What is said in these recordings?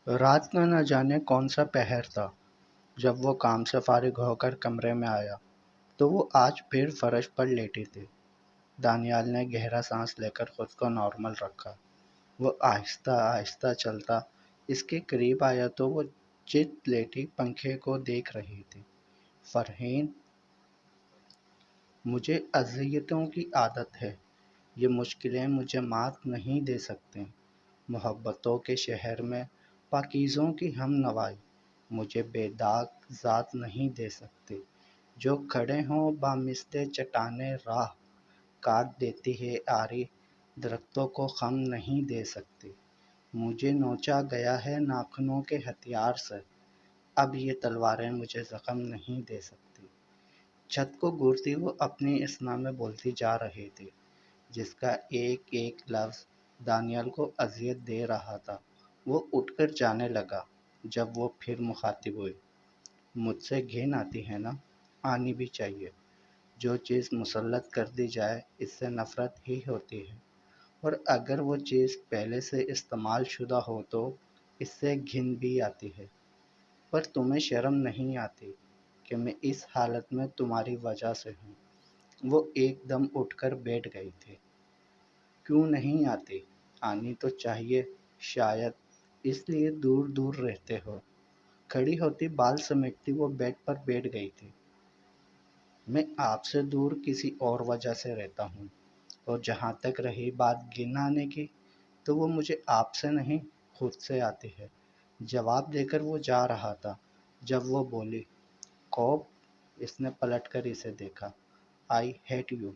رات کا نہ جانے کون سا پہر تھا جب وہ کام سے فارغ ہو کر کمرے میں آیا تو وہ آج پھر فرش پر لیٹی تھی۔ دانیال نے گہرا سانس لے کر خود کو نارمل رکھا۔ وہ آہستہ آہستہ چلتا اس کے قریب آیا تو وہ چت لیٹی پنکھے کو دیکھ رہی تھی۔ فرحین، مجھے اذیتوں کی عادت ہے، یہ مشکلیں مجھے مات نہیں دے سکتیں۔ محبتوں کے شہر میں پاکیزوں کی ہم نوائی مجھے بے داغ ذات نہیں دے سکتی۔ جو کھڑے ہوں بامثل چٹانیں راہ کاٹ دیتی ہے آری درختوں کو خم نہیں دے سکتی۔ مجھے نوچا گیا ہے ناخنوں کے ہتھیار سے، اب یہ تلواریں مجھے زخم نہیں دے سکتی۔ چھت کو گھورتی وہ اپنی اثنا میں بولتی جا رہی تھی، جس کا ایک ایک لفظ دانیال کو اذیت دے رہا تھا۔ وہ اٹھ کر جانے لگا جب وہ پھر مخاطب ہوئی۔ مجھ سے گھن آتی ہے نا؟ آنی بھی چاہیے۔ جو چیز مسلط کر دی جائے اس سے نفرت ہی ہوتی ہے، اور اگر وہ چیز پہلے سے استعمال شدہ ہو تو اس سے گھن بھی آتی ہے۔ پر تمہیں شرم نہیں آتی کہ میں اس حالت میں تمہاری وجہ سے ہوں؟ وہ ایک دم اٹھ کر بیٹھ گئی تھی۔ کیوں نہیں آتی؟ آنی تو چاہیے، شاید اس لیے دور دور رہتے ہو۔ کھڑی ہوتی بال سمیٹتی وہ بیڈ پر بیٹھ گئی تھی۔ میں آپ سے دور کسی اور وجہ سے رہتا ہوں، اور جہاں تک رہی بات گن آنے کی تو وہ مجھے آپ سے نہیں خود سے آتی ہے۔ جواب دے کر وہ جا رہا تھا جب وہ بولی، کوب؟ اس نے پلٹ کر اسے دیکھا۔ I hate you.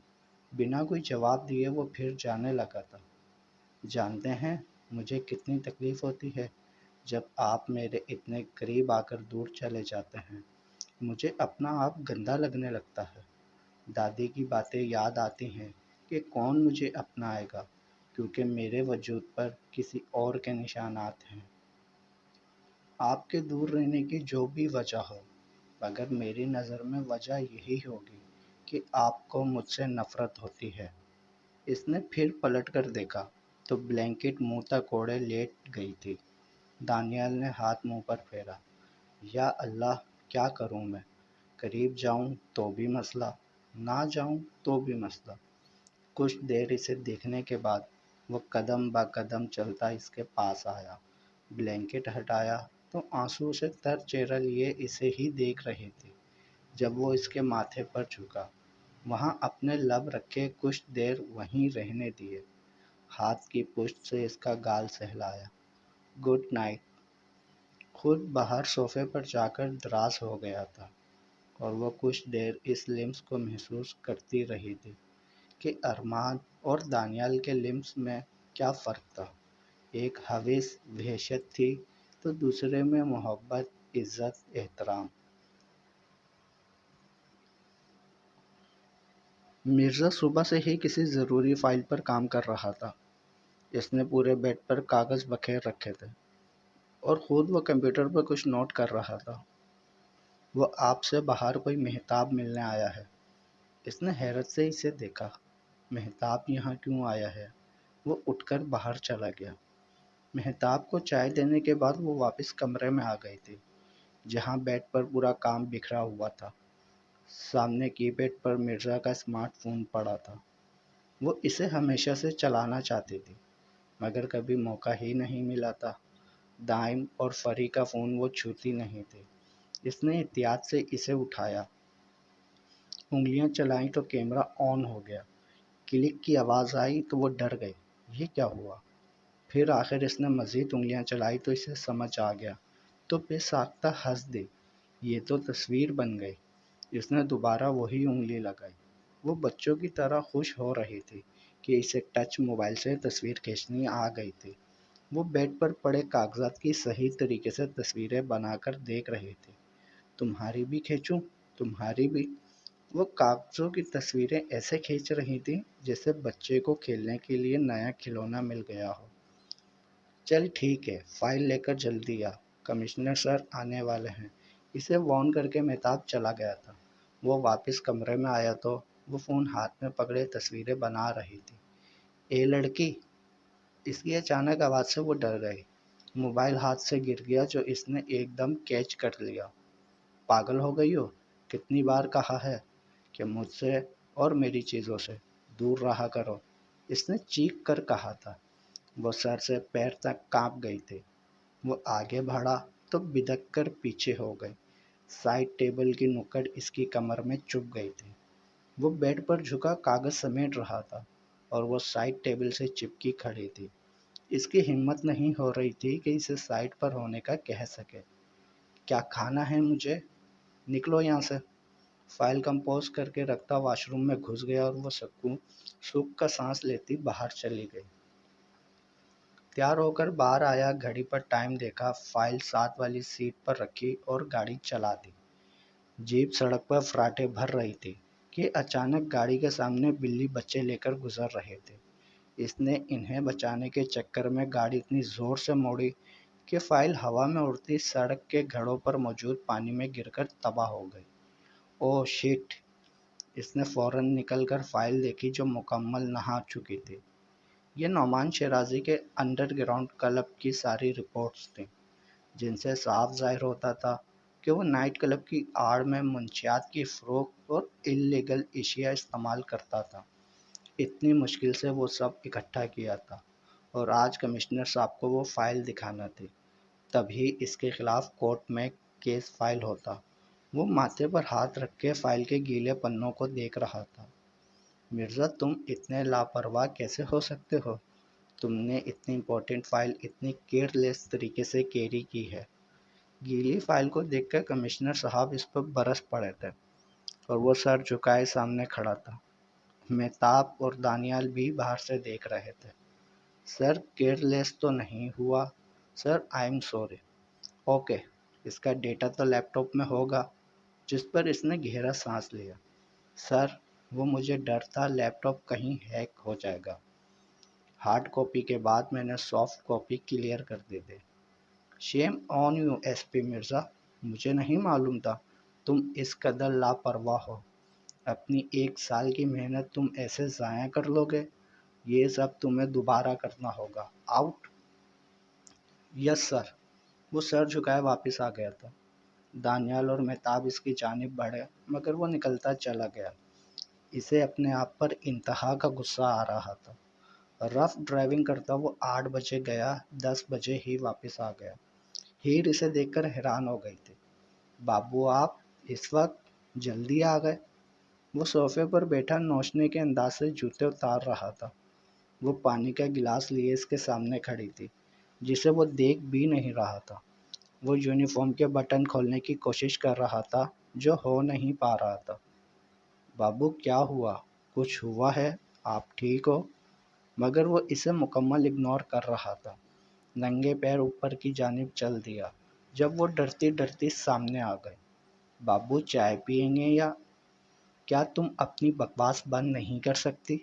بنا کوئی جواب دیے وہ پھر جانے لگا تھا۔ جانتے ہیں مجھے کتنی تکلیف ہوتی ہے جب آپ میرے اتنے قریب آ کر دور چلے جاتے ہیں؟ مجھے اپنا آپ گندا لگنے لگتا ہے۔ دادی کی باتیں یاد آتی ہیں کہ کون مجھے اپنائے گا، کیونکہ میرے وجود پر کسی اور کے نشانات ہیں۔ آپ کے دور رہنے کی جو بھی وجہ ہو، مگر میری نظر میں وجہ یہی ہوگی کہ آپ کو مجھ سے نفرت ہوتی ہے۔ اس نے پھر پلٹ کر دیکھا تو بلینکٹ منہ تک اوڑھے لیٹ گئی تھی۔ دانیال نے ہاتھ منہ پر پھیرا۔ یا اللہ، کیا کروں میں؟ قریب جاؤں تو بھی مسئلہ، نہ جاؤں تو بھی مسئلہ۔ کچھ دیر اسے دیکھنے کے بعد وہ قدم با قدم چلتا اس کے پاس آیا۔ بلینکٹ ہٹایا تو آنسو سے تر چہرہ لیے اسے ہی دیکھ رہی تھی۔ جب وہ اس کے ماتھے پر جھکا، وہاں اپنے لب رکھے کچھ دیر وہیں رہنے دیے، ہاتھ کی پشت سے اس کا گال سہلایا۔ Good night. خود باہر صوفے پر جا کر دراز ہو گیا تھا، اور وہ کچھ دیر اس لمس کو محسوس کرتی رہی تھی کہ ارمان اور دانیال کے لمس میں کیا فرق تھا۔ ایک ہوس وحشت تھی تو دوسرے میں محبت، عزت، احترام۔ مرزا صبح سے ہی کسی ضروری فائل پر کام کر رہا تھا۔ اس نے پورے بیڈ پر کاغذ بکھیر رکھے تھے اور خود وہ کمپیوٹر پر کچھ نوٹ کر رہا تھا۔ وہ آپ سے باہر کوئی مہتاب ملنے آیا ہے۔ اس نے حیرت سے اسے دیکھا۔ مہتاب یہاں کیوں آیا ہے؟ وہ اٹھ کر باہر چلا گیا۔ مہتاب کو چائے دینے کے بعد وہ واپس کمرے میں آ گئی تھی، جہاں بیڈ پر پورا کام بکھرا ہوا تھا۔ سامنے کی پیڈ پر مرزا کا اسمارٹ فون پڑا تھا۔ وہ اسے ہمیشہ سے چلانا چاہتی تھی، مگر کبھی موقع ہی نہیں ملا تھا۔ دائم اور فری کا فون وہ چھوتی نہیں تھی۔ اس نے احتیاط سے اسے اٹھایا، انگلیاں چلائیں تو کیمرہ آن ہو گیا۔ کلک کی آواز آئی تو وہ ڈر گئی، یہ کیا ہوا؟ پھر آخر اس نے مزید انگلیاں چلائی تو اسے سمجھ آ گیا، تو بے ساختہ ہنس دی۔ یہ تو تصویر بن گئی۔ اس نے دوبارہ وہی انگلی لگائی۔ وہ بچوں کی طرح خوش ہو رہی تھی کہ اسے ٹچ موبائل سے تصویر کھینچنی آ گئی تھی۔ وہ بیڈ پر پڑے کاغذات کی صحیح طریقے سے تصویریں بنا کر دیکھ رہی تھی۔ تمہاری بھی کھینچوں؟ تمہاری بھی؟ وہ کاغذوں کی تصویریں ایسے کھینچ رہی تھی جیسے بچے کو کھیلنے کے لیے نیا کھلونا مل گیا ہو۔ چل ٹھیک ہے، فائل لے کر جلدی آ، کمشنر سر آنے والے ہیں۔ اسے وارن کر کے مہتاب چلا گیا تھا۔ وہ واپس کمرے میں آیا تو وہ فون ہاتھ میں پکڑے تصویریں بنا رہی تھی۔ اے لڑکی! اس کی اچانک آواز سے وہ ڈر گئی۔ موبائل ہاتھ سے گر گیا جو اس نے ایک دم کیچ کر لیا۔ پاگل ہو گئی ہو؟ کتنی بار کہا ہے کہ مجھ سے اور میری چیزوں سے دور رہا کرو، اس نے چیخ کر کہا تھا۔ وہ سر سے پیر تک کانپ گئی تھی۔ وہ آگے بڑھا تو بدک کر پیچھے ہو گئی۔ سائڈ ٹیبل کی نکڑ اس کی کمر میں چبھ گئی تھی۔ وہ بیڈ پر جھکا کاغذ سمیٹ رہا تھا اور وہ سائڈ ٹیبل سے چپکی کھڑی تھی۔ اس کی ہمت نہیں ہو رہی تھی کہ اسے سائڈ پر ہونے کا کہہ سکے۔ کیا کھانا ہے مجھے؟ نکلو یہاں سے۔ فائل کمپوز کر کے رکھتا واش روم میں گھس گیا اور وہ سکھ کا سانس لیتی باہر چلی گئی۔ تیار ہو کر باہر آیا، گھڑی پر ٹائم دیکھا، فائل ساتھ والی سیٹ پر رکھی اور گاڑی چلا دی۔ جیپ سڑک پر فراٹے بھر رہی تھی کہ اچانک گاڑی کے سامنے بلی بچے لے کر گزر رہے تھے۔ اس نے انہیں بچانے کے چکر میں گاڑی اتنی زور سے موڑی کہ فائل ہوا میں اڑتی سڑک کے گھڑوں پر موجود پانی میں گر کر تباہ ہو گئی۔ اوہ شٹ! اس نے فوراً نکل کر فائل دیکھی جو مکمل نہا چکی تھی۔ یہ نعمان شیرازی کے انڈر گراؤنڈ کلب کی ساری رپورٹس تھیں، جن سے صاف ظاہر ہوتا تھا کہ وہ نائٹ کلب کی آڑ میں منشیات کی فروخت اور اللیگل اشیاء استعمال کرتا تھا۔ اتنی مشکل سے وہ سب اکٹھا کیا تھا اور آج کمشنر صاحب کو وہ فائل دکھانا تھی، تبھی اس کے خلاف کورٹ میں کیس فائل ہوتا۔ وہ ماتھے پر ہاتھ رکھ کے فائل کے گیلے پنوں کو دیکھ رہا تھا۔ مرزا، تم اتنے لاپرواہ کیسے ہو سکتے ہو؟ تم نے اتنی امپورٹنٹ فائل اتنی کیئر لیس طریقے سے کیری کی ہے۔ گیلی فائل کو دیکھ کر کمشنر صاحب اس پر برس پڑے تھے اور وہ سر جھکائے سامنے کھڑا تھا۔ مہتاب اور دانیال بھی باہر سے دیکھ رہے تھے۔ سر، کیئر لیس تو نہیں ہوا سر، آئی ایم سوری۔ اوکے، اس کا ڈیٹا تو لیپ ٹاپ میں ہوگا؟ جس پر اس نے گہرا سانس لیا۔ سر، وہ مجھے ڈر تھا لیپ ٹاپ کہیں ہیک ہو جائے گا۔ ہارڈ کاپی کے بعد میں نے سافٹ کاپی کلیئر کر دی تھی۔ Shame on you S P Mirza, مجھے نہیں معلوم تھا تم اس قدر لاپرواہ ہو۔ اپنی 1 سال کی محنت تم ایسے ضائع کر لو گے؟ یہ سب تمہیں دوبارہ کرنا ہوگا۔ آؤٹ! یس سر۔ وہ سر جھکائے واپس آ گیا تھا۔ دانیال اور مہتاب اس کی جانب بڑھے مگر وہ نکلتا چلا گیا۔ اسے اپنے آپ پر انتہا کا غصہ آ رہا تھا۔ رف ڈرائیونگ کرتا وہ 8 بجے گیا، 10 بجے ہی واپس آ گیا۔ ہیر اسے دیکھ کر حیران ہو گئی تھی۔ بابو، آپ اس وقت جلدی آ گئے؟ وہ صوفے پر بیٹھا نوچنے کے انداز سے جوتے اتار رہا تھا۔ وہ پانی کا گلاس لیے اس کے سامنے کھڑی تھی، جسے وہ دیکھ بھی نہیں رہا تھا۔ وہ یونیفارم کے بٹن کھولنے کی کوشش کر رہا تھا جو ہو نہیں پا رہا تھا۔ بابو، کیا ہوا؟ کچھ ہوا ہے؟ آپ ٹھیک ہو؟ مگر وہ اسے مکمل اگنور کر رہا تھا۔ ننگے پیر اوپر کی جانب چل دیا جب وہ ڈرتی ڈرتی سامنے آ گئی۔ بابو، چائے پئیں گے یا؟ کیا تم اپنی بکواس بند نہیں کر سکتی؟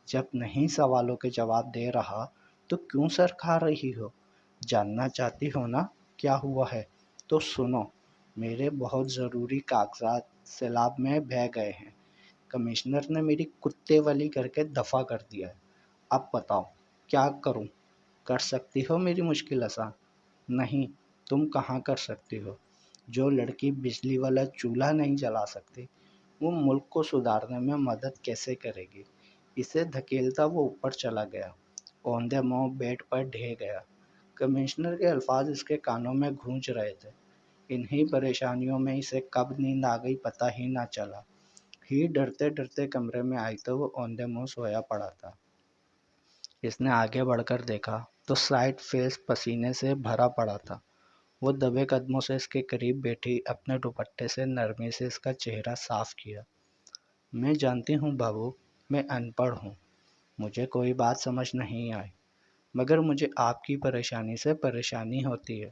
جب نہیں سوالوں کے جواب دے رہا تو کیوں سر کھا رہی ہو؟ جاننا چاہتی ہو نا کیا ہوا ہے؟ تو سنو، میرے بہت ضروری کاغذات سیلاب میں بہہ گئے ہیں۔ کمشنر نے میری کتے والی کر کے دفع کر دیا ہے۔ اب بتاؤ کیا کروں؟ کر سکتی ہو میری مشکل آسان؟ نہیں، تم کہاں کر سکتی ہو؟ جو لڑکی بجلی والا چولہا نہیں جلا سکتی وہ ملک کو سدھارنے میں مدد کیسے کرے گی؟ اسے دھکیلتا وہ اوپر چلا گیا، اوندھے منہ بیڈ پر ڈھہ گیا۔ کمشنر کے الفاظ اس کے کانوں میں گونج رہے تھے۔ انہی پریشانیوں میں اسے کب نیند آ گئی پتہ ہی نہ چلا۔ ہی ڈرتے ڈرتے کمرے میں آئی تو وہ اوندھے منہ سویا پڑا تھا۔ اس نے آگے بڑھ کر دیکھا تو سائڈ فیس پسینے سے بھرا پڑا تھا۔ وہ دبے قدموں سے اس کے قریب بیٹھی اپنے دوپٹے سے نرمی سے اس کا چہرہ صاف کیا۔ میں جانتی ہوں بابو، میں ان پڑھ ہوں، مجھے کوئی بات سمجھ نہیں آئی، مگر مجھے آپ کی پریشانی سے پریشانی ہوتی ہے۔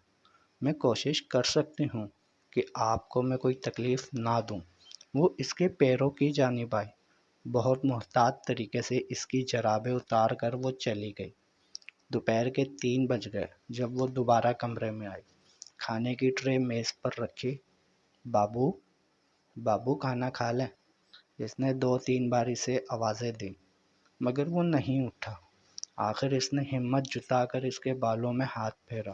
میں کوشش کر سکتی ہوں کہ آپ کو میں کوئی تکلیف نہ دوں۔ وہ اس کے پیروں کی جانب آئی، بہت محتاط طریقے سے اس کی جرابیں اتار کر وہ چلی گئی۔ دوپہر کے 3 بج گئے جب وہ دوبارہ کمرے میں آئی، کھانے کی ٹرے میز پر رکھی۔ بابو کھانا کھا لیں۔ اس نے 2-3 بار اسے آوازیں دیں مگر وہ نہیں اٹھا۔ آخر اس نے ہمت جتا کر اس کے بالوں میں ہاتھ پھیرا۔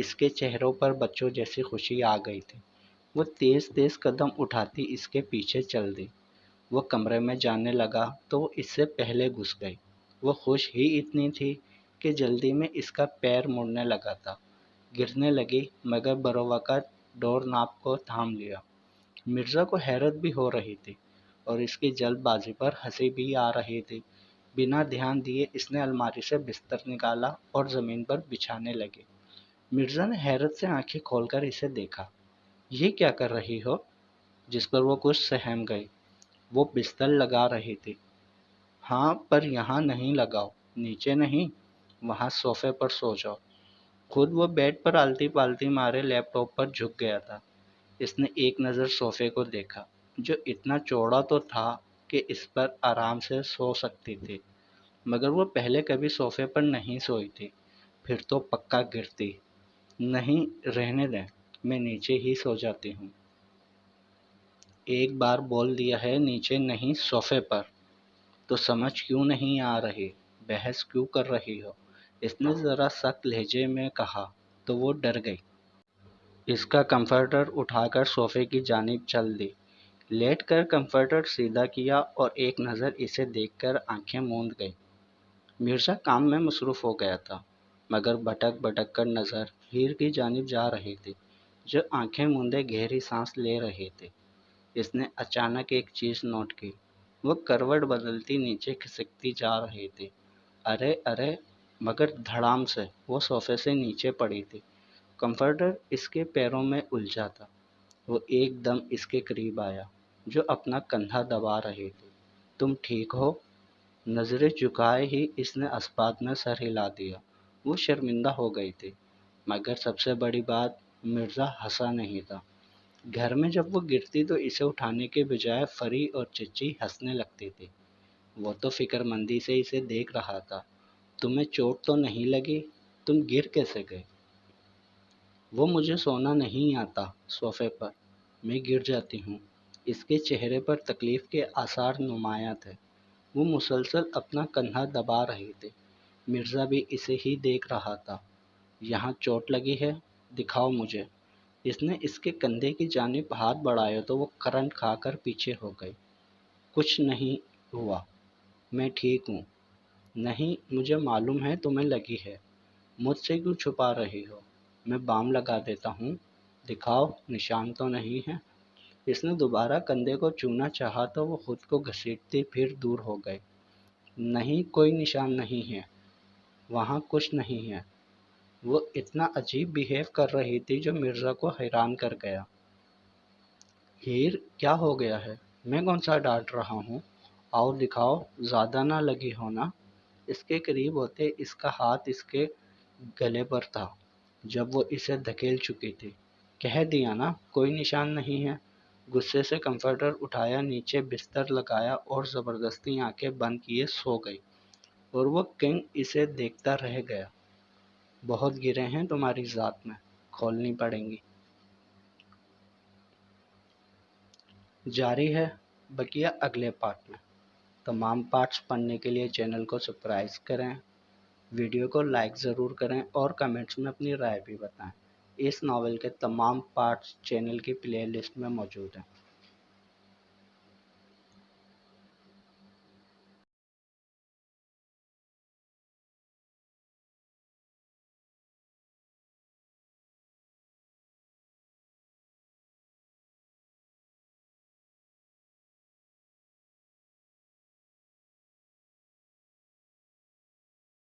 اس کے چہروں پر بچوں جیسی خوشی آ گئی تھی۔ وہ تیز تیز قدم اٹھاتی اس کے پیچھے چل دی۔ وہ کمرے میں جانے لگا تو وہ اس سے پہلے گھس گئی۔ وہ خوش ہی اتنی تھی کہ جلدی میں اس کا پیر مڑنے لگا تھا۔ گرنے لگی مگر بروقت ڈور ناپ کو تھام لیا۔ مرزا کو حیرت بھی ہو رہی تھی اور اس کی جلد بازی پر ہنسی بھی آ رہی تھی۔ بنا دھیان دیے اس نے الماری سے بستر نکالا اور زمین پر بچھانے لگی۔ مرزا نے حیرت سے آنکھیں کھول کر اسے دیکھا۔ یہ کیا کر رہی ہو؟ جس پر وہ کچھ سہم گئی۔ وہ بستر لگا رہی تھی۔ ہاں پر یہاں نہیں لگاؤ، نیچے نہیں، وہاں صوفے پر سو جاؤ۔ خود وہ بیڈ پر آلتی پالتی مارے لیپ ٹاپ پر جھک گیا تھا۔ اس نے ایک نظر صوفے کو دیکھا جو اتنا چوڑا تو تھا کہ اس پر آرام سے سو سکتی تھی، مگر وہ پہلے کبھی صوفے پر نہیں سوئی تھی۔ پھر تو پکا گرتی۔ نہیں، رہنے دیں، میں نیچے ہی سو جاتی ہوں۔ ایک بار بول دیا ہے نیچے نہیں صوفے پر، تو سمجھ کیوں نہیں آ رہی؟ بحث کیوں کر رہی ہو؟ اس نے ذرا سخت لہجے میں کہا تو وہ ڈر گئی۔ اس کا کمفرٹر اٹھا کر صوفے کی جانب چل دی۔ لیٹ کر کمفرٹر سیدھا کیا اور ایک نظر اسے دیکھ کر آنکھیں موند گئی۔ مرزا کام میں مصروف ہو گیا تھا، مگر بھٹک بھٹک کر نظر ہیر کی جانب جا رہی تھی جو آنکھیں موندے گہری سانس لے رہی تھی۔ اس نے اچانک ایک چیز نوٹ کی۔ وہ کروٹ بدلتی نیچے کھسکتی جا رہی تھی۔ ارے ارے، مگر دھڑام سے وہ صوفے سے نیچے پڑی تھی۔ کمفرٹر اس کے پیروں میں الجھا تھا۔ وہ ایک دم اس کے قریب آیا جو اپنا کندھا دبا رہی تھی۔ تم ٹھیک ہو؟ نظریں جھکائے ہی اس نے اسبات میں سر ہلا دیا۔ وہ شرمندہ ہو گئی تھی، مگر سب سے بڑی بات مرزا ہنسا نہیں تھا۔ گھر میں جب وہ گرتی تو اسے اٹھانے کے بجائے فری اور چچی ہنسنے لگتی تھی۔ وہ تو فکر مندی سے اسے دیکھ رہا تھا۔ تمہیں چوٹ تو نہیں لگی؟ تم گر کیسے گئے؟ وہ مجھے سونا نہیں آتا صوفے پر، میں گر جاتی ہوں۔ اس کے چہرے پر تکلیف کے آثار نمایاں تھے۔ وہ مسلسل اپنا کندھا دبا رہی تھی۔ مرزا بھی اسے ہی دیکھ رہا تھا۔ یہاں چوٹ لگی ہے؟ دکھاؤ مجھے۔ اس نے اس کے کندھے کی جانب ہاتھ بڑھایا تو وہ کرنٹ کھا کر پیچھے ہو گئی۔ کچھ نہیں ہوا، میں ٹھیک ہوں۔ نہیں، مجھے معلوم ہے تمہیں لگی ہے، مجھ سے کیوں چھپا رہی ہو؟ میں بام لگا دیتا ہوں، دکھاؤ، نشان تو نہیں ہے؟ اس نے دوبارہ کندھے کو چھونا چاہا تو وہ خود کو گھسیٹتی پھر دور ہو گئی۔ نہیں، کوئی نشان نہیں ہے، وہاں کچھ نہیں ہے۔ وہ اتنا عجیب بیہیو کر رہی تھی جو مرزا کو حیران کر گیا۔ ہیر، کیا ہو گیا ہے؟ میں کون سا ڈانٹ رہا ہوں؟ آؤ دکھاؤ، زیادہ نہ لگی ہو نا؟ اس کے قریب ہوتے اس کا ہاتھ اس کے گلے پر تھا جب وہ اسے دھکیل چکی تھی۔ کہہ دیا نا کوئی نشان نہیں ہے۔ غصے سے کمفرٹر اٹھایا، نیچے بستر لگایا اور زبردستی آنکھیں بند کیے سو گئی۔ اور وہ کنگ اسے دیکھتا رہ گیا۔ بہت گرے ہیں تمہاری ذات میں، کھولنی پڑیں گی۔ جاری ہے بقیہ اگلے پارٹ میں۔ تمام پارٹس پڑھنے کے لیے چینل کو سبسکرائب کریں، ویڈیو کو لائک ضرور کریں اور کمنٹس میں اپنی رائے بھی بتائیں۔ اس ناول کے تمام پارٹس چینل کی پلے لسٹ میں موجود ہیں۔